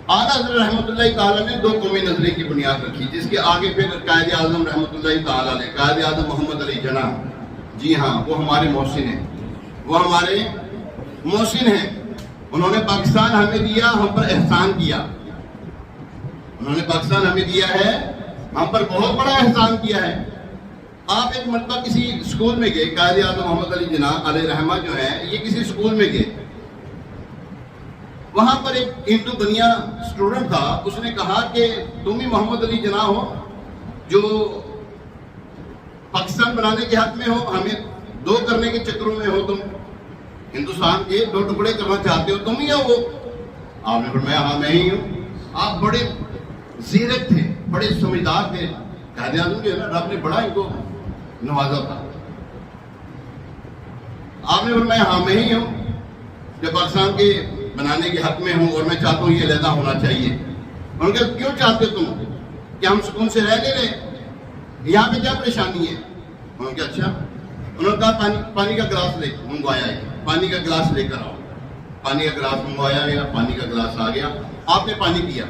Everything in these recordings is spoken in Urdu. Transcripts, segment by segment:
اعلیٰ حضرت رحمۃ اللہ تعالیٰ نے دو قومی نظریے کی بنیاد رکھی، جس کے آگے پھر قائد اعظم رحمۃ اللہ تعالیٰ نے، قائد اعظم محمد علی جناح، جی ہاں وہ ہمارے محسن ہیں، وہ ہمارے محسن ہیں۔ انہوں نے پاکستان ہمیں دیا، ہم پر احسان کیا، انہوں نے پاکستان ہمیں دیا ہے، ہم پر بہت بڑا احسان کیا ہے۔ آپ ایک مرتبہ کسی اسکول میں گئے، قائد اعظم محمد علی جناح علیہ رحمہ جو ہے یہ کسی اسکول میں گئے، وہاں پر ایک ہندو بنیا اسٹوڈنٹ تھا، اس نے کہا کہ تم ہی محمد علی جناح ہو جو پاکستان بنانے کے حق میں ہو، ہمیں دو کرنے کے چکروں میں ہو، تم ہندوستان کے دو ٹکڑے کرنا چاہتے ہو، تم ہی ہو وہ؟ آپ نے فرمایا ہاں میں ہی ہوں۔ آپ بڑے زیرک تھے، بڑے سمجھدار تھے، قائد اعظم جو ہے نا رب نے بڑا ان کو نوازا تھا۔ آپ نے فرمایا ہاں میں ہی ہوں جو پاکستان کے بنانے کے حق میں ہوں، اور میں چاہتا ہوں یہ علیحدہ ہونا چاہیے۔ انہوں نے کہا کیوں چاہتے ہو تم کہ ہم سکون سے رہ لے رہے، یہاں پہ کیا پریشانی ہے؟ انہوں نے کہا اچھا۔ انہوں نے کہا پانی کا گلاس لے منگوایا ہے، پانی کا گلاس لے کر آؤ۔ پانی کا گلاس منگوایا گیا، پانی کا گلاس آ گیا، آپ نے پانی پیا۔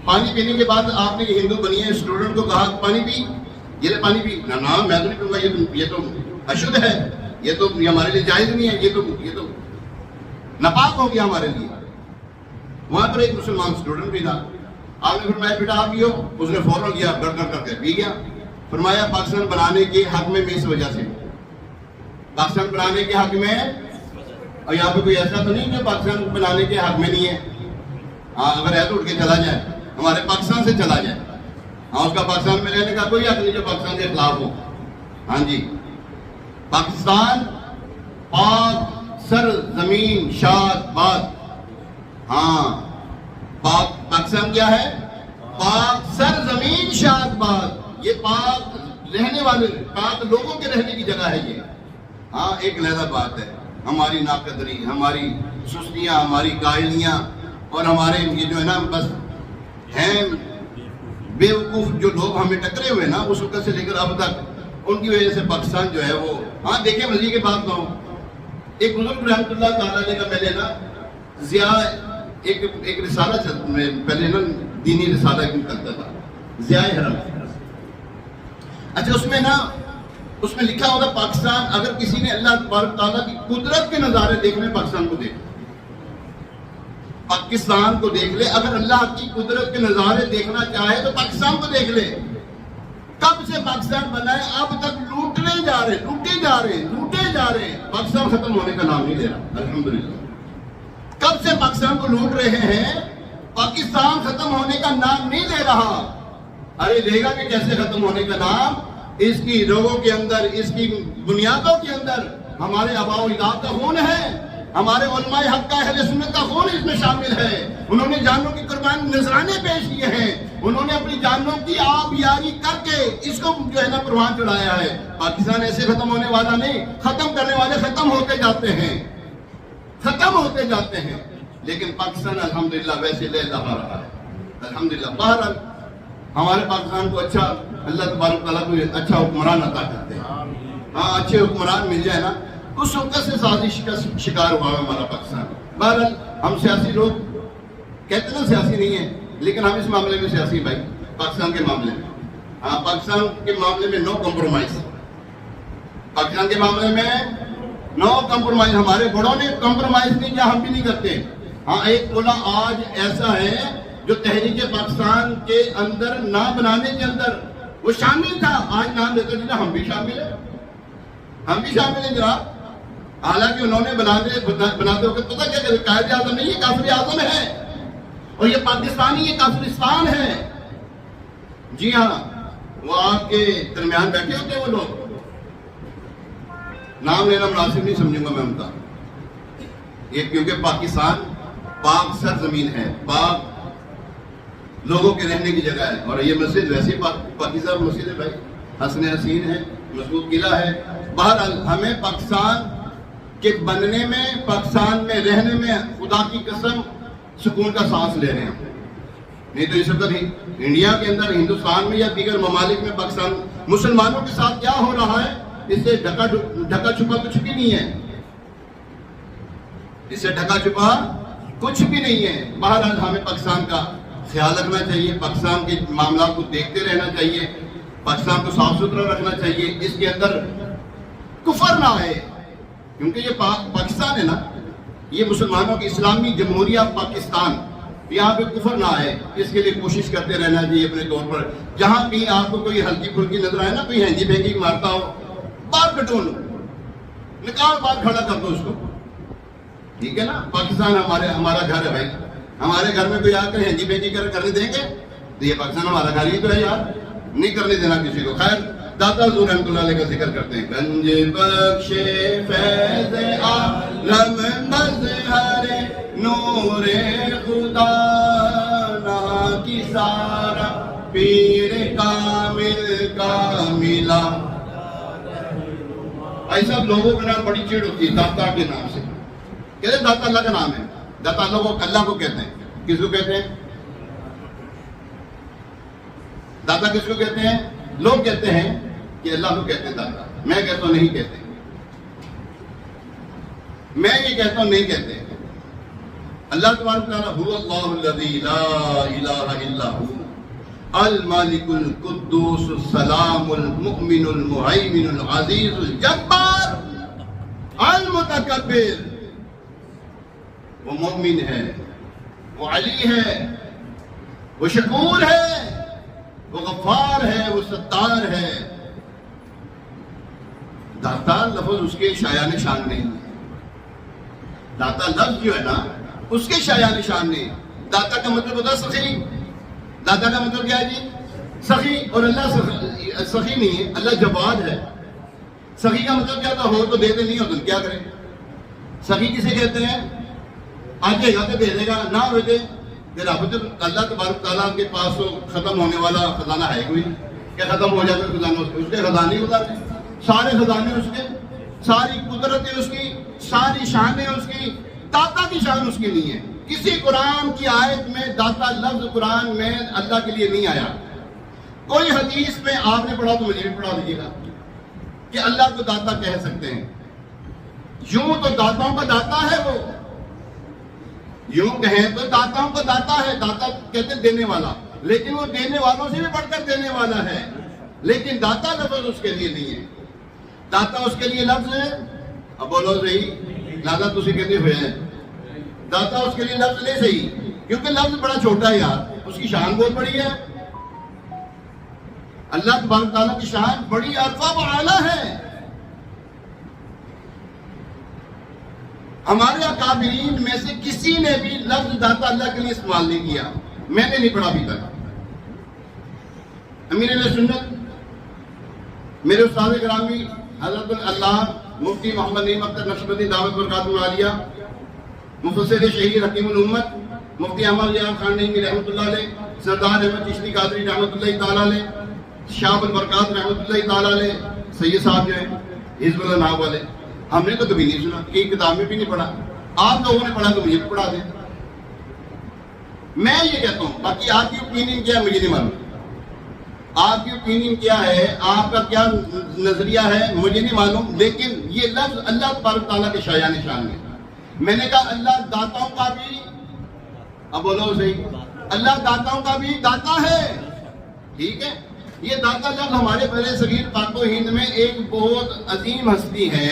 پانی پینے کے بعد آپ نے ہندو بنی ہے اسٹوڈنٹ کو کہا پانی پی، یہ لے پانی پی۔ نہ میں تو نہیں پیوں گا، یہ تو اشدھ ہے، یہ تو ہمارے لیے جائز نہیں ہے، یہ تو ناپاک ہو گیا ہمارے لیے۔ وہاں پر ایک مسلمان اسٹوڈنٹ بھی تھا، آپ نے فرمایا بیٹا آپ پیو، اس نے فوراً کیا، گڑ کر کے پی گیا۔ فرمایا پاکستان بنانے کے حق میں اس وجہ سے، پاکستان بنانے کے حق میں، اور یہاں پہ کوئی ایسا تو نہیں کہ پاکستان بنانے کے حق میں نہیں ہے، ہاں اگر ہے تو اٹھ کے چلا جائے، ہمارے پاکستان سے چلا جائے، ہاں اس کا پاکستان میں رہنے کا کوئی حق نہیں جو پاکستان کے خلاف ہو۔ ہاں جی، پاکستان پاک سر زمین شاد باد، ہاں پاکستان کیا ہے؟ پاک سر زمین شاد باد، یہ پاک رہنے والے پاک لوگوں کے رہنے کی جگہ ہے یہ۔ ہاں ایک علیحدہ بات ہے، ہماری ناقدری، ہماری سستیاں، ہماری کاہلیاں، اور ہمارے یہ جو ہے نا بس ہیں بیوقوف جو لوگ ہمیں ٹکرے ہوئے نا اس وقت سے لے کر اب تک، ان کی وجہ سے پاکستان جو ہے وہ، ہاں دیکھیں مزید کی بات کہوں، ایک بزرگ رحمۃ اللہ تعالیٰ کا میں نے نا ضیاء ایک رسالہ پہلے نا دینی رسالہ کرتا تھا، ضیاء حرم۔ اچھا اس میں لکھا ہوتا پاکستان، اگر کسی نے اللہ تبارک تعالیٰ کی قدرت کے نظارے دیکھنے پاکستان کو دیکھ، پاکستان کو دیکھ لے، اگر اللہ کی قدرت کے نظارے دیکھنا چاہے تو پاکستان کو دیکھ لے۔ کب سے پاکستان بنا ہے اب تک لوٹے جا رہے ہیں، پاکستان ختم ہونے کا نام نہیں لے رہا، الحمدللہ۔ کب سے پاکستان کو لوٹ رہے ہیں، پاکستان ختم ہونے کا نام نہیں لے رہا۔ ارے لے گا کہ کیسے ختم ہونے کا نام؟ اس کی روگوں کے اندر، اس کی بنیادوں کے اندر ہمارے آباء و اجداد کا خون ہے، ہمارے علماء حق کا اہل سنت کا خون اس میں شامل ہے۔ انہوں نے جانوں کی قربانی نذرانے پیش کیے ہیں، انہوں نے اپنی جانوں کی آبیاری کر کے اس کو جو ہے نا پروان چڑھایا ہے۔ پاکستان ایسے ختم ہونے والا نہیں، ختم کرنے والے ختم ہوتے جاتے ہیں، لیکن پاکستان الحمدللہ ویسے لے رہا ہے، الحمدللہ۔ بہرحال ہمارے پاکستان کو اچھا، اللہ تبارک تعالیٰ کو اچھا حکمران عطا کرتے ہیں، ہاں اچھے حکمران مل جائے نا، اس وقت سے سازش کا شکار ہوا ہے ہمارا پاکستان۔ بہرحال ہم سیاسی لوگ کہتے ہیں سیاسی نہیں ہیں، لیکن ہم اس معاملے میں سیاسی بھائی، پاکستان کے معاملے میں، ہاں پاکستان کے معاملے میں نو کمپرومائز، پاکستان کے معاملے میں نو کمپرومائز۔ ہمارے بڑوں نے کمپرومائز نہیں کیا، ہم بھی نہیں کرتے۔ ہاں ایک ٹولہ آج ایسا ہے جو تحریک پاکستان کے اندر نہ بنانے کے اندر وہ شامل تھا، آج نام دیتے ہیں ہم بھی شامل ہیں جناب۔ حالانکہ انہوں نے بناتے وقت پتہ کیا کہ قائد اعظم نہیں، یہ کافر اعظم ہے، اور یہ پاکستانی، یہ کافرستان ہے۔ جی ہاں، وہ آپ کے درمیان بیٹھے ہوتے ہیں وہ لوگ، نام لینا مناسب نہیں سمجھوں گا میں ان کا، یہ کیونکہ پاکستان پاک سرزمین ہے، پاک لوگوں کے رہنے کی جگہ ہے، اور یہ مسجد ویسے پاکستان مسجد ہے بھائی، حسن حسین ہے، مضبوط قلعہ ہے۔ بہرحال ہمیں پاکستان کے بننے میں، پاکستان میں رہنے میں خدا کی قسم سکون کا سانس لے رہے ہیں، نہیں تو اس وقت انڈیا کے اندر، ہندوستان میں یا دیگر ممالک میں پاکستان مسلمانوں کے ساتھ کیا ہو رہا ہے، اس سے ڈھکا چھپا کچھ بھی نہیں ہے، اس سے ڈھکا چھپا کچھ بھی نہیں ہے. بہرحال ہمیں پاکستان کا خیال رکھنا چاہیے، پاکستان کے معاملات کو دیکھتے رہنا چاہیے، پاکستان کو صاف ستھرا رکھنا چاہیے، اس کے اندر کفر نہ آئے، کیونکہ یہ پاکستان ہے نا، یہ مسلمانوں کی اسلامی جمہوریہ پاکستان، یہاں پہ کفر نہ آئے، اس کے لیے کوشش کرتے رہنا چاہیے اپنے طور پر. جہاں بھی آپ کو کوئی ہلکی پھلکی نظر آئے نا، کوئی ہینجی بھینگی مارتا ہو، باہر کٹو لو، نکال باہر کھڑا کر دو اس کو. ٹھیک ہے نا، پاکستان ہمارا گھر ہے بھائی. ہمارے گھر میں کوئی آ کر ہینجی بھینگی کرنے دیں گے تو یہ پاکستان ہمارا گھر ہی تو ہے یار، نہیں کرنے دینا کسی کو. خیر، داتا حضور رحمۃ اللہ علیہ کا ذکر کرتے ہیں. گنج بخش فیض عالم مظہر نور خدا نا کی سارا پیر کامل کا ملا. ایسا لوگوں کے نام بڑی چیڑ ہوتی ہے داتا کے نام سے. کہتے ہیں داتا اللہ کا نام ہے. داتا اللہ کو کہتے ہیں. کس کو کہتے ہیں؟ داتا کس کو کہتے ہیں؟ لوگ کہتے ہیں کہ اللہ کو کہتے ہیں داتا. میں کہتا ہوں نہیں کہتے. میں یہ کہتا ہوں نہیں کہتے. اللہ تبارک تعالیٰ هو اللہ الذی لا الہ الا هو المالک القدوس السلام المؤمن المہیمن العزیز الجبار المتکبر. وہ مومن ہے، وہ علی ہے، وہ شکور ہے، وہ غفار ہے، وہ ستار ہے. داتا لفظ اس کے شایان شان نہیں ہے. داتا لفظ جو ہے نا اس کے شایان شان نہیں. داتا کا مطلب ہوتا ہے سخی. داتا کا مطلب کیا ہے جی؟ سخی. اور اللہ سخی نہیں ہے، اللہ جواد ہے. سخی کا مطلب کیا تھا؟ ہو تو دے دے، نہیں ہو تو کیا کرے. سخی کسے کہتے ہیں؟ آجے گا تو دے دے گا، نہ ہوئے دے پھر اللہ تبارک تعالیٰ کے پاس تو ختم ہونے والا خزانہ ہے کوئی کہ ختم ہو جاتا ہے خزانہ. اس کے خزانے ہوتے ہیں، سارے خزانے اس کے، ساری قدرتیں اس کی، ساری شانیں اس کی. داتا کی شان اس کی نہیں ہے. کسی قرآن کی آیت میں داتا لفظ قرآن میں اللہ کے لیے نہیں آیا. کوئی حدیث میں آپ نے پڑھا تو مجھے بھی پڑھا دیجیے گا کہ اللہ کو داتا کہہ سکتے ہیں. یوں تو داتاؤں کا داتا ہے وہ، یوں کہیں تو داتاؤں کا داتا ہے. داتا کہتے ہیں دینے والا، لیکن وہ دینے والوں سے بھی بڑھ کر دینے والا ہے. لیکن داتا لفظ اس کے لیے نہیں ہے. داتا اس کے لیے لفظ ہے. اب بولو صحیح، دادا تسی کہتے ہوئے ہیں. داتا اس کے لیے لفظ نہیں صحیح، کیونکہ لفظ بڑا چھوٹا ہے یار، اس کی شان بہت بڑی ہے. اللہ تبارک تعالیٰ کی شان بڑی عرفہ و اعلیٰ ہے. ہمارے اکابرین میں سے کسی نے بھی لفظ داتا اللہ کے لیے استعمال نہیں کیا. میں نے نہیں پڑھا ابھی تک. امیر اہل سنت میرے استاد گرامی حضرت اللہ مفتی محمد نعیم اختر نقشبندی دعوت برکاتہ عالیہ، مفسر شہید حکیم الامت مفتی احمد ریاض خان نعیمی رحمۃ اللہ علیہ، سردار احمد چشتی قادری رحمۃ اللہ تعالیٰ علیہ، شاہ البرکات رحمۃ اللہ تعالیٰ علیہ، سید صاحب جو ہیں حزب اللہ نام والے. ہم نے تو کبھی نہیں سنا، ایک کتاب میں بھی نہیں پڑھا. آپ لوگوں نے پڑھا تو مجھے بھی پڑھا دیں. میں یہ کہتا ہوں، باقی آپ کی اوپینین کیا ہے مجھے نہیں معلوم. آپ کی اوپینین کیا ہے، آپ کا کیا نظریہ ہے مجھے نہیں معلوم، لیکن یہ لفظ اللہ تبارک تعالیٰ کے شایان شان میں. میں نے کہا اللہ داتاؤں کا بھی، اب بولو صحیح، اللہ داتاؤں کا بھی داتا ہے. ٹھیک ہے، یہ داتا لفظ ہمارے بر صغیر پاک و ہند میں ایک بہت عظیم ہستی ہے،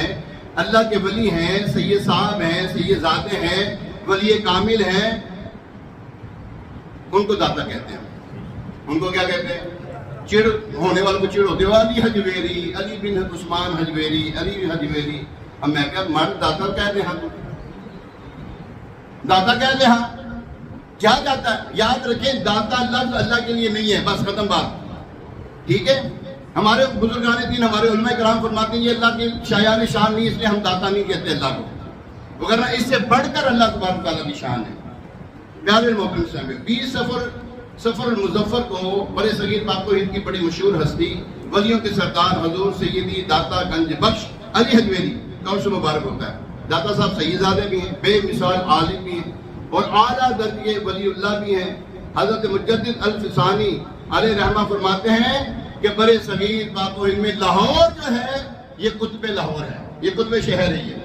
اللہ کے ولی ہیں، سید صاحب ہیں، سید زادے ہیں، ولی کامل ہیں، ان کو داتا کہتے ہیں. ان کو کیا کہتے ہیں؟ چڑ ہونے والوں کو چڑ ہوتے ہو، علی حجویری، علی بن عثمان حجویری، علی حجویری. اب میں کہا مرد داتا کہہ دیں. ہاں داتا کہہ دیں. ہاں کیا جاتا ہے؟ یاد رکھیں داتا لفظ اللہ کے لیے نہیں ہے، بس ختم بات. ٹھیک ہے، ہمارے بزرگان دین، ہمارے علماء کرام فرماتے ہیں یہ اللہ کی شایان شان نہیں، اس لیے ہم داتا نہیں کہتے اللہ کو، وگرنہ اس سے بڑھ کر اللہ تبارک تعالیٰ کی شان ہے. پیارے محترم صاحب، 20 سفر المظفر کو برے صغیر پاک و ہند کی بڑی مشہور ہستی، ولیوں کے سردار حضور سیدی داتا گنج بخش علی حجویری کا عرس مبارک ہوتا ہے. داتا صاحب سید زادے بھی ہیں، بے مثال عالم بھی ہیں، اور اعلیٰ درجے ولی اللہ بھی ہیں. حضرت مجدد الفسانی علیہ رحمہ فرماتے ہیں کہ برے صغیر پاک و ہند میں لاہور جو ہے یہ قطب لاہور ہے، یہ قطب شہر ہے،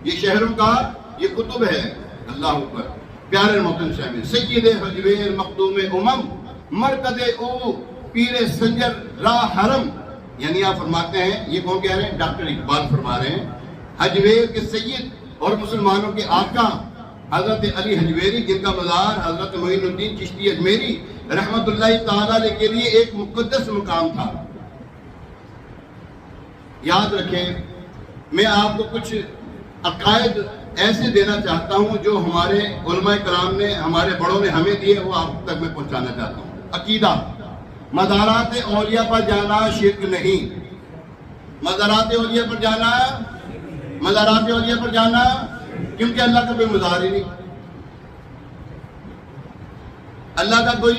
یہ شہروں کا یہ قطب ہے. اللہ اکبر. پیارے محترم شامل سید حجویر مخدوم امم مرکز او پیر سنجر راہ حرم، یعنی آپ فرماتے ہیں، یہ کون کہہ رہے ہیں؟ ڈاکٹر اقبال فرما رہے ہیں، حجویر کے سید اور مسلمانوں کے آقا حضرت علی حجویری، جن کا مزار حضرت معین الدین چشتی اجمیری رحمت اللہ تعالی علیہ کے لیے ایک مقدس مقام تھا۔ یاد رکھیں، میں آپ کو کچھ عقائد ایسے دینا چاہتا ہوں جو ہمارے علماء کرام نے، ہمارے بڑوں نے ہمیں دیے، وہ آپ تک میں پہنچانا چاہتا ہوں۔ عقیدہ: مزارات اولیاء پر جانا شرک نہیں۔ مزارات اولیاء پر جانا، مزارات اولیاء پر جانا، کیونکہ اللہ کا کوئی مزار ہی نہیں، اللہ کا کوئی،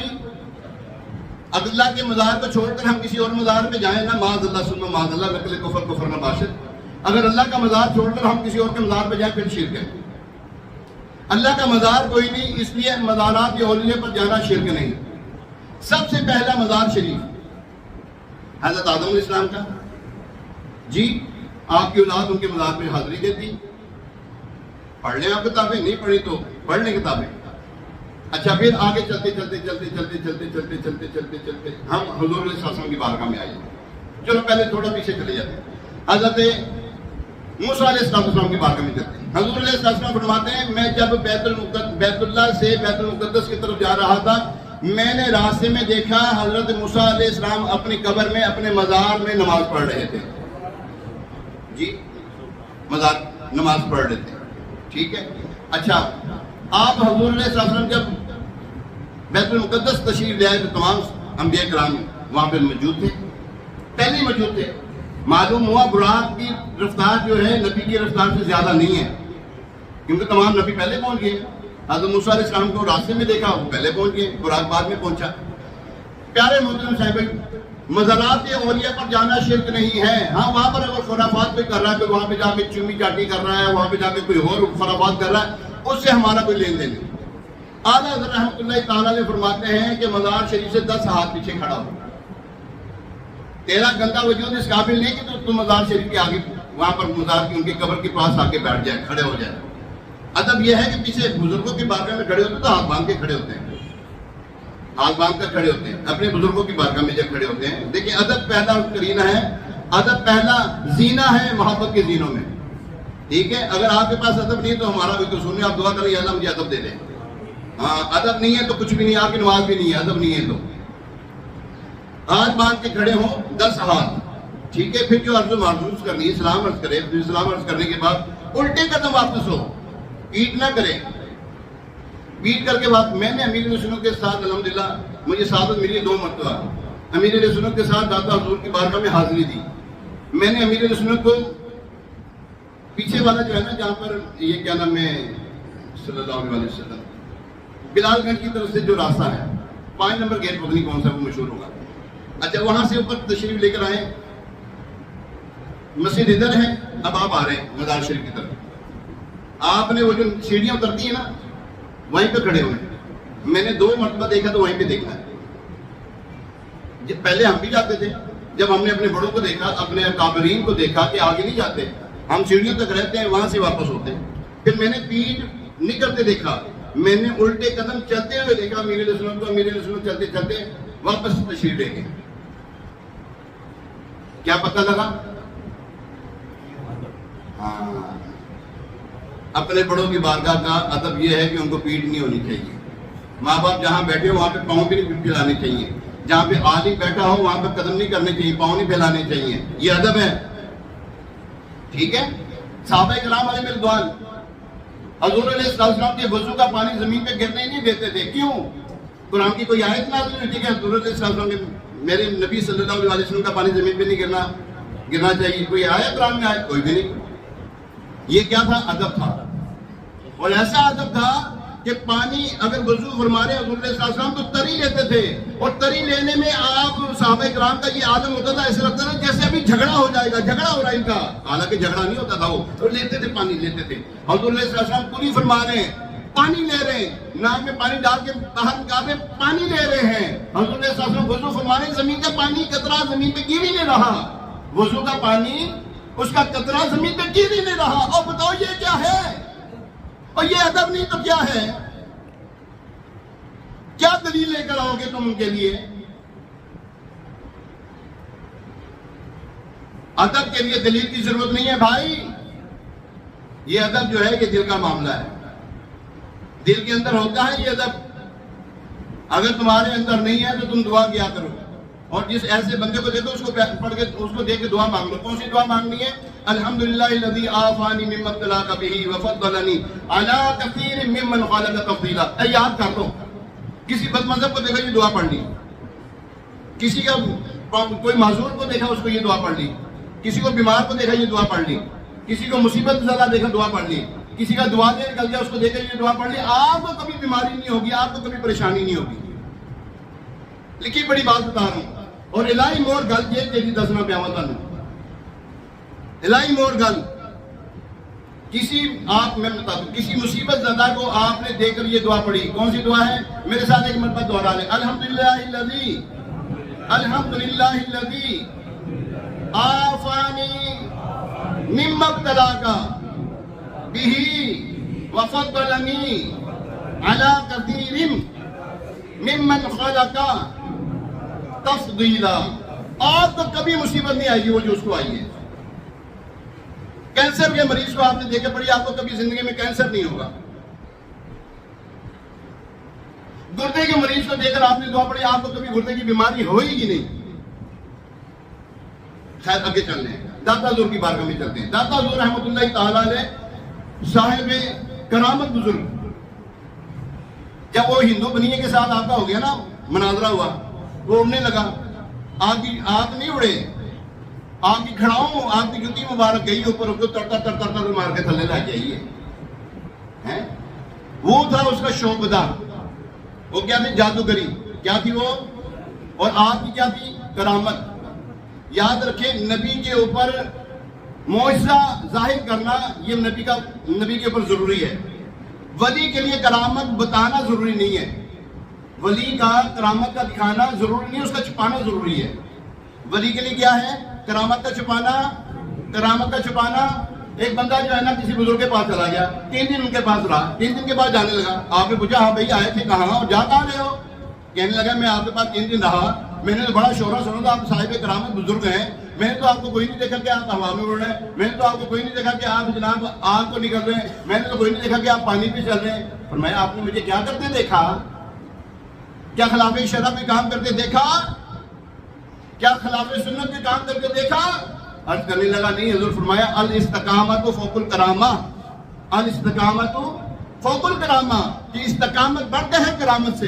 اللہ کے مزار کو چھوڑ کر ہم کسی اور مزار پہ جائیں نا، معاذ اللہ ثم معاذ اللہ، نقل کفر کفر نہ باشد۔ اگر اللہ کا مزار چھوڑ کر ہم کسی اور کے مزار پہ جائیں پھر شرک ہے۔ اللہ کا مزار کوئی نہیں، اس لیے مزارات اولیاء پر جانا شرک نہیں۔ سب سے پہلا مزار شریف حضرت آدم علیہ السلام کا، جی آپ کی اولاد ان کے مزار پہ حاضری دیتی۔ پڑھ لیں آپ کتابیں، نہیں پڑھی تو پڑھ لیں کتابیں۔ اچھا، پھر آگے چلتے چلتے چلتے چلتے چلتے چلتے چلتے چلتے چلتے ہم حضور علیہ السلام کی بارگاہ میں آئے۔ چلو پہلے تھوڑا پیچھے چلے جاتے ہیں، حضرت موسیٰ علیہ السلام کی بارگاہ میں چلتے ہیں۔ حضور علیہ السلام فرماتے ہیں، میں جب بیت اللہ سے بیت المقدس کی طرف جا رہا تھا، میں نے راستے میں دیکھا حضرت موسیٰ علیہ السلام اپنی قبر میں، اپنے مزار میں نماز پڑھ رہے تھے۔ جی مزار نماز پڑھ رہے تھے، ٹھیک ہے۔ اچھا، آپ حضور علیہ السلام جب بیت المقدس تشریف لے آئے تو تمام انبیاء کرام وہاں پہ موجود تھے، پہلے ہی موجود تھے۔ معلوم ہوا براق کی رفتار جو ہے نبی کی رفتار سے زیادہ نہیں ہے، کیونکہ تمام نبی پہلے پہنچ گئے۔ حضرت موسیٰ علیہ السلام کو راستے میں دیکھا، وہ پہلے پہنچ گئے، براق بعد میں پہنچا۔ پیارے محترم صاحب، مزارات اولیاء پر جانا شرک نہیں ہے۔ ہاں، وہاں پر اگر خرافات کوئی کر رہا ہے، کوئی وہاں پہ جا کے چومی چاٹی کر رہا ہے، وہاں پہ جا کے کوئی اور خرافات کر رہا ہے، اس سے ہمارا کوئی لین دین نہیں۔ اعلیٰ حضرت رحمۃ اللہ تعالیٰ نے فرماتے ہیں کہ مزار شریف سے 10 ہاتھ پیچھے کھڑا ہو، تیرا گندا وجود اس قابل نہیں کہ تو مزار شریف کے آگے وہاں پر مزار کی ان کی قبر کے پاس آ کے بیٹھ جائے، کھڑے ہو جائے۔ ادب یہ ہے کہ پیچھے بزرگوں کی بارگاہ میں کھڑے ہوتے ہیں تو ہاتھ باندھ کے کھڑے ہوتے ہیں، ہاتھ باندھ کر کھڑے ہوتے ہیں اپنے بزرگوں کی بارگاہ میں جب کھڑے ہوتے ہیں۔ دیکھیں، ادب پہلا کرینہ ہے، ادب پہلا زینہ ہے محبت کے زینوں میں، ٹھیک ہے۔ اگر آپ کے پاس ادب نہیں تو ہمارا بھی قصور نہیں، آپ دعا کریں یا اللہ مجھے ادب دے دیں۔ ہاں، ادب نہیں ہے تو کچھ بھی نہیں، آپ کی نماز بھی نہیں ہے، ادب نہیں ہے تو۔ ہاتھ باندھ کے کھڑے ہوں 10 ہاتھ، ٹھیک ہے۔ پھر جو عرض معروض کرنی ہے سلام عرض کرے، پھر سلام عرض کرنے کے بعد الٹے قدم واپس ہو، پیٹ نہ کرے، پیٹ کر کے بعد میں نے امیر علیہ سنت کے ساتھ الحمدللہ مجھے سعادت ملی 2 مرتبہ، امیر علیہ سنت کے ساتھ داتا حضور کی بارگاہ میں حاضری دی۔ میں نے امیر علیہ سنت کو پیچھے والا جو ہے نا جہاں پر یہ کیا نام ہے صلی اللہ علیہ وسلم، بلال گنج کی طرف سے جو راستہ ہے 5 نمبر گیٹ، پتہ نہیں کون سا وہ مشہور ہوگا، اچھا وہاں سے اوپر تشریف لے کر آئے، مسجد ادھر ہے، اب آپ آ رہے ہیں مزار شریف کی طرف، آپ نے وہ جو سیڑھیاں اترتی ہیں نا وہیں پہ کھڑے ہوئے۔ میں نے 2 مرتبہ دیکھا تو وہیں پہ دیکھا ہے۔ پہلے ہم بھی جاتے تھے، جب ہم نے اپنے بڑوں کو دیکھا، اپنے کابرین کو دیکھا کہ آگے نہیں جاتے، ہم سیڑھیوں تک رہتے ہیں، وہاں سے واپس ہوتے ہیں۔ پھر میں نے پیٹ نکلتے دیکھا، میں نے الٹے قدم چلتے ہوئے دیکھا امیر علیہ السلام کو، امیر علیہ السلام چلتے چلتے واپس تشریف لے گئے۔ کیا پتہ لگا؟ ہاں، اپنے بڑوں کی بارگاہ کا ادب یہ ہے کہ ان کو پیٹ نہیں ہونی چاہیے، ماں باپ جہاں بیٹھے ہو وہاں پہ پاؤں بھی نہیں پھیلانے چاہیے، جہاں پہ عالم بیٹھا ہو وہاں پہ قدم نہیں کرنے چاہیے، پاؤں نہیں پھیلانے چاہیے، یہ ادب ہے، ٹھیک ہے۔ صحابہ کرام علیہ رضوان حضور علیہ السلام کے وضو کا پانی زمین پہ گرنے نہیں دیتے تھے، کیوں؟ قرآن کی کوئی آیت نازل ہوئی تھی کہ حضور علیہ السلام کے، میرے نبی صلی اللہ علیہ وسلم کا پانی زمین پہ نہیں گرنا چاہیے، کوئی آیت قرآن میں آیت کوئی بھی نہیں۔ یہ کیا تھا؟ ادب تھا، اور ایسا ادب تھا کہ پانی اگر وضو فرما رہے حضور علیہ السلام تو تری لیتے تھے، اور تری لینے میں آپ صحابہ کرام کا یہ عالم ہوتا تھا، ایسا لگتا تھا جیسے ابھی جھگڑا ہو جائے گا، جھگڑا ہو رہا ہے ان کا، حالانکہ جھگڑا نہیں ہوتا تھا، وہ لیتے تھے، پانی لیتے تھے۔ حضور علیہ السلام پوری فرما رہے ہیں، پانی لے رہے ہیں، ناک میں پانی ڈال کے باہر نکال رہے، پانی لے رہے ہیں۔ حضور علیہ السلام وضو فرما رہے ہیں، زمین کا پانی قطرہ زمین پہ گر ہی نہیں رہا، وضو کا پانی اس کا قطرہ زمین پہ گر ہی نہیں رہا۔ اور بتاؤ یہ کیا ہے؟ اور یہ ادب نہیں تو کیا ہے؟ دلیل لے کر آؤ گے تم ان کے لیے؟ ادب کے لیے دلیل کی ضرورت نہیں ہے بھائی. یہ ادب جو ہے یہ دل کا معاملہ ہے. دل کے اندر ہوتا ہے یہ ادب. اگر تمہارے اندر نہیں ہے تو تم دعا کیا کرو, اور جس ایسے بندے کو دیکھو اس کو پڑھ کے اس کو دیکھ کے دعا مانگ لو. کون سی دعا مانگنی ہے؟ الحمدللہ الذی عافانی مما ابتلاک بہ وفضلنی علی کثیر ممن خلق تفضیلا. یاد کر لو, کسی بد مذہب کو دیکھا یہ دعا پڑھ لی, کسی کا کوئی معذور کو دیکھا اس کو یہ دعا پڑھ لی, کسی کو بیمار کو دیکھا یہ دعا پڑھ لی, کسی کو مصیبت زدہ دیکھا دعا پڑھ لی, کسی کا دعا دے نکل گیا اس کو دیکھ کے یہ دعا پڑھ لی. آپ کو کبھی بیماری نہیں ہوگی, آپ کو کبھی پریشانی نہیں ہوگی. لیکن بڑی بات بتا رہا ہوں, اور الہی مور گل یہ تیری دسنا پیا تھانوں. الہی مور گل کسی آپ میں بتا دوں, کسی مصیبت زدہ کو آپ نے دیکھ کر یہ دعا پڑھی. کون سی دعا ہے؟ میرے ساتھ ایک مرتبہ دوہرا لیں. الحمدللہ الذی عافانی مما ابتلاک بہ وفضلنی علی کثیر ممن خلق تفضیلا. آپ کو کبھی مصیبت نہیں آئے گی وہ جو اس کو آئی ہے. کینسر کے مریض کو آپ نے دیکھے پڑھی, آپ کو کبھی زندگی میں کینسر نہیں ہوگا. گردے کے مریض کو دیکھ کر آپ نے دعا پڑھی, آپ کو کبھی گردے کی بیماری ہوئی ہی نہیں. خیر آگے چل رہے ہیں, داتا حضور کی بارگاہ میں چلتے ہیں. داتا حضور رحمۃ اللہ تعالیٰ علیہ صاحب کرامت بزرگ, جب وہ ہندو بنیے کے ساتھ آپ کا ہو گیا نا مناظرہ ہوا, وہ اڑنے لگا, آگ نہیں اڑے, آگ کی کھڑاؤں, آگ کی جوتی مبارک گئی اوپر, اس کو تڑتا تڑتا مار کے تھلے لگ جائیے. وہ تھا اس کا شعبدہ. وہ کیا تھی؟ جادوگری. کیا تھی وہ؟ اور آگ کی کیا تھی؟ کرامت. یاد رکھیں, نبی کے اوپر معجزہ ظاہر کرنا یہ نبی کے اوپر ضروری ہے. ولی کے لیے کرامت بتانا ضروری نہیں ہے. ولی کا کرامت کا دکھانا ضروری نہیں, اس کا چھپانا ضروری ہے. ولی کے لیے کیا ہے؟ کرامت کا چھپانا. کرامت کا چھپانا. ایک بندہ جو ہے نا کسی بزرگ کے پاس چلا گیا, 3 دن ان کے پاس رہا, 3 دن کے بعد جانے لگا. آپ نے پوچھا ہاں بھائی آئے تھے کہاں اور جا کہاں رہے ہو؟ کہنے لگا میں آپ کے پاس 3 دن رہا, میں نے تو بڑا شورا سنا تھا آپ صاحب کرامت بزرگ ہیں, میں نے تو آپ کو کوئی نہیں دیکھا کہ آپ ہوا میں اڑ رہے ہیں, میں نے تو آپ کو کوئی نہیں دیکھا کہ آپ جناب آگ کو نکل رہے ہیں, میں نے تو کوئی نہیں دیکھا کہ آپ پانی پہ چل رہے ہیں. فرمایا آپ نے مجھے کیا کرتے دیکھا؟ کیا خلاف شرع میں کام کرتے دیکھا؟ کیا خلاف سنت میں کام کرتے دیکھا؟ عرض کرنے لگا نہیں حضور. فرمایا الاستقامت فوق الکرامہ. الاستقامت فوق الکرامہ, کہ استقامت بڑھتے ہیں کرامت سے.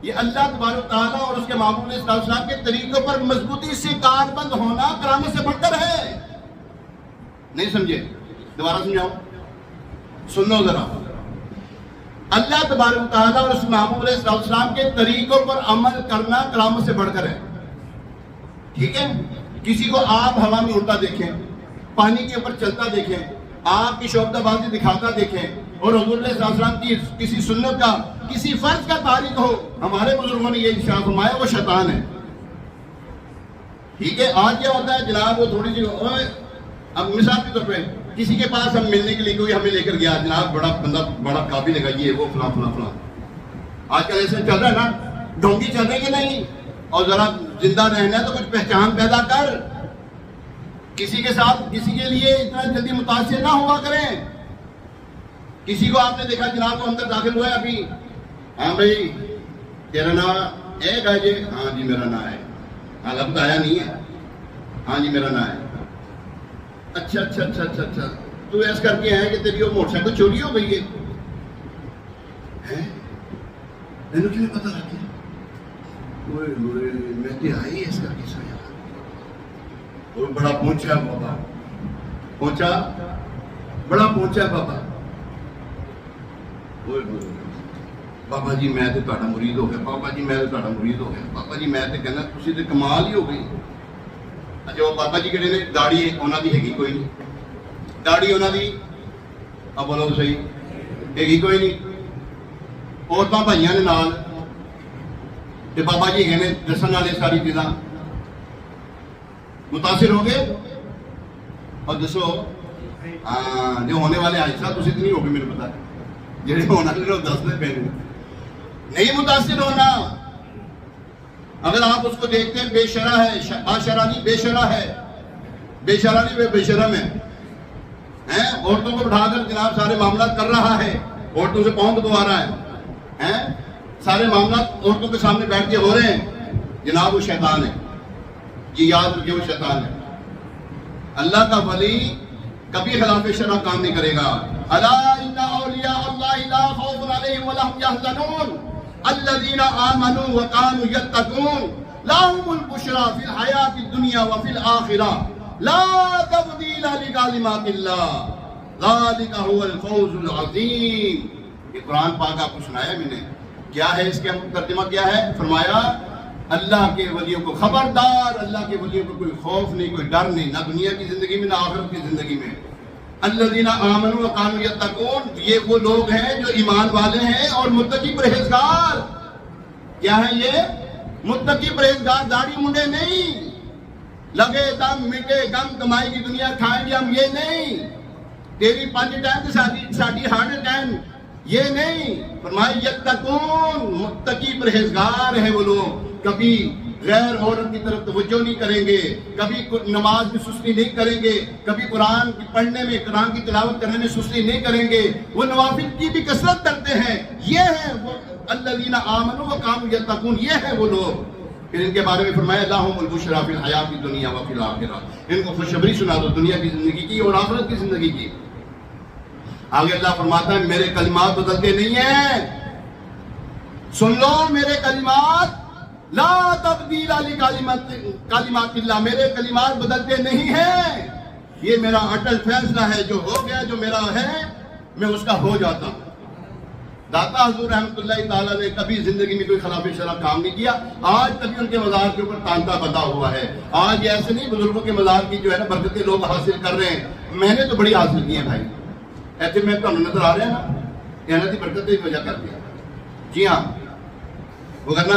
یہ اللہ تبارک تعالیٰ اور اس کے محبوب صلی اللہ علیہ وسلم کے طریقوں پر مضبوطی سے کاربند ہونا کرامت سے بڑھ کر ہے. نہیں سمجھے؟ دوبارہ سمجھاؤں, سن لو ذرا. اللہ تبارک تعالیٰ اور اس محبوب علیہ السلام کے طریقوں پر عمل کرنا کرامت سے بڑھ کر ہے. ٹھیک ہے؟ کسی کو آپ ہوا میں اڑتا دیکھیں, پانی کے اوپر چلتا دیکھیں, آپ کی شعبدہ بازی دکھاتا دیکھیں, اور حضور علیہ السلام کی کسی سنت کا کسی فرض کا تاریخ ہو, ہمارے بزرگوں نے یہ ارشاد فرمایا وہ شیطان ہے. ٹھیک ہے؟ آج کیا ہوتا ہے جناب, وہ تھوڑی سی اب مثال کے طور پہ کسی کے پاس ہم ملنے کے لیے کوئی ہمیں لے کر گیا, جناب بڑا بندہ بڑا قابل ہے, یہ وہ فلاں فلاں فلاں. آج کل ایسے چل رہا ہے نا, ڈھونگی چل رہی کہ نہیں, اور ذرا زندہ رہنا ہے تو کچھ پہچان پیدا کر. کسی کے ساتھ کسی کے لیے اتنا جلدی متاثر نہ ہوا کریں. کسی کو آپ نے دیکھا جناب کو اندر داخل ہوا ہے ابھی, ہاں بھائی تیرا نام ایک ہے جی, ہاں جی میرا نام ہے, ہاں لفظ آیا نہیں ہے, ہاں جی میرا نام ہے. اچھا اچھا اچھا اچھا اچھا, تو ایسا کر کے ہے کہ تیری وہ موٹر سائیکل چوری ہو گئی ہے, میں نے پتہ لگ گیا, میں تو آئی ایس کر کے سویا, وہ بڑا پہنچا بابا, پہنچا بڑا پہنچا بابا. بابا جی میں تو تہاڈا مرید ہو گیا, بابا جی میں تو تہاڈا مرید ہو گیا, بابا جی میں تو کہنا تسی تے کمال ہی ہو گئی. اچھا وہ بابا جی کہڑے نے, داڑھی انہاں دی ہیگی کوئی نہیں, داڑھی انہاں دی اب بولو صحیح ہیگی کوئی نہیں. عورتاں بھائیاں نے نال, تے بابا جی کہنے دسن والے ساری چیزاں. متاثر ہو گئے؟ اور دسو ہاں جو ہونے والے حاج صاحب تسی تے نہیں ہو گئے, میرے پتہ ہے جڑے ہونے والے دستے پے. نہیں متاثر ہونا. اگر آپ اس کو دیکھتے ہیں بے شرع ہے، باشرع نہیں بے شرع ہے، بے شرع نہیں وہ بے شرم ہے، عورتوں کو بٹھا کر جناب سارے معاملات کر رہا ہے، عورتوں سے پاؤں دبوا رہا ہے، سارے معاملات عورتوں کے سامنے بیٹھ کے ہو رہے ہیں، جناب وہ شیطان ہے. یہ یاد رکھیے وہ شیطان ہے. اللہ کا ولی کبھی خلاف شرع کام نہیں کرے گا. الا ان اولیاء اللہ لا خوف علیہم ولا هم يحزنون الذين آمنوا وكانوا يتقون لهم البشرى في الحياة الدنيا وفي الآخرة لا تبديل لكلمات الله ذلك هو الفوز العظيم. یہ قرآن پاک آپ کو سنایا میں نے، کیا ہے اس کا ترجمہ کیا ہے؟ فرمایا اللہ کے ولیوں کو خبردار، اللہ کے ولیوں کو کوئی خوف نہیں، کوئی ڈر نہیں، نہ دنیا کی زندگی میں نہ آخرت کی زندگی میں. الذین آمنوا وکانوا یتقون، یہ وہ لوگ ہیں جو ایمان والے ہیں اور متقی پرہیزگار. کیا ہے یہ؟ متقی پرہیزگار، داڑھی منڈے نہیں، لگے دم مٹے گم کمائی کی دنیا کھائیں گے ہم، یہ نہیں. تیری 5 ٹائم ساڈی ہارڈ ٹائم، یہ نہیں. فرمایا یتقون، متقی پرہیزگار ہیں وہ لوگ، کبھی غیر عورت کی طرف توجہ نہیں کریں گے، کبھی نماز میں سستی نہیں کریں گے، کبھی قرآن پڑھنے میں، قرآن کی تلاوت کرنے میں سستی نہیں کریں گے، وہ نوافل کی بھی کثرت کرتے ہیں. یہ ہے وہ الذین آمنوا وکانوا یتقون، یہ ہے وہ لوگ. پھر ان کے بارے میں فرمایا لہم البشریٰ فی الحیاۃ الدنیا وفی الآخرہ، ان کو خوشخبری سنا دو دنیا کی زندگی کی اور آخرت کی زندگی کی. آگے اللہ فرماتا ہے میرے کلمات بدلتے نہیں ہیں، سن لو میرے کلمات لا تبدیل لکلمات اللہ، میرے کلمات بدلتے نہیں ہیں. یہ میرا اٹل فیصلہ ہے، جو ہو گیا جو میرا ہے میں اس کا ہو جاتا ہوں. داتا حضور رحمۃ اللہ تعالیٰ نے کبھی زندگی میں کوئی خلاف شرع کام نہیں کیا. آج کبھی ان کے مزار کے اوپر تانتا بندھا ہوا ہے. آج ایسے نہیں بزرگوں کے مزار کی جو ہے نا برکتیں لوگ حاصل کر رہے ہیں. میں نے تو بڑی حاصل کی ہیں بھائی، ایسے میں تو نظر آ رہے ہیں نا، یہاں کی برکت کی وجہ کر دیا. جی ہاں، وہ کرنا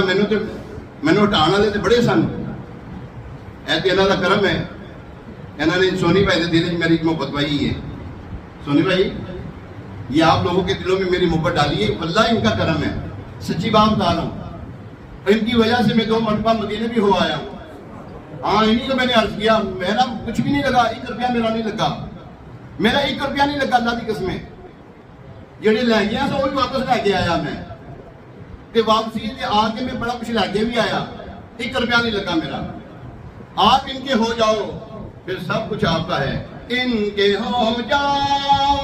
مینو ہٹان والے تو بڑے سن، ایسے یہاں کا کرم ہے. یہاں نے سونی بھائی کے دل میں میری محبت پائی ہے. سونی بھائی یہ آپ لوگوں کے دلوں میں میری محبت ڈالی ہے، واللہ ان کا کرم ہے، سچی بات بتا رہا ہوں. ان کی وجہ سے میں 2 مرتبہ مدینے بھی ہو آیا ہوں. ہاں انہیں کو میں نے عرض کیا، میرا کچھ بھی نہیں لگا، 1 روپیہ میرا نہیں لگا، میرا 1 روپیہ نہیں لگا. اللہ کی قسمیں جڑے لے گیا سو وہی واپس لے کے آیا میں، کہ واپسی آ کے میں بڑا کچھ لے کے بھی آیا. 1 روپیہ نہیں لگا میرا. آپ ان کے ہو جاؤ پھر سب کچھ آپ کا ہے. ان کے ہو جاؤ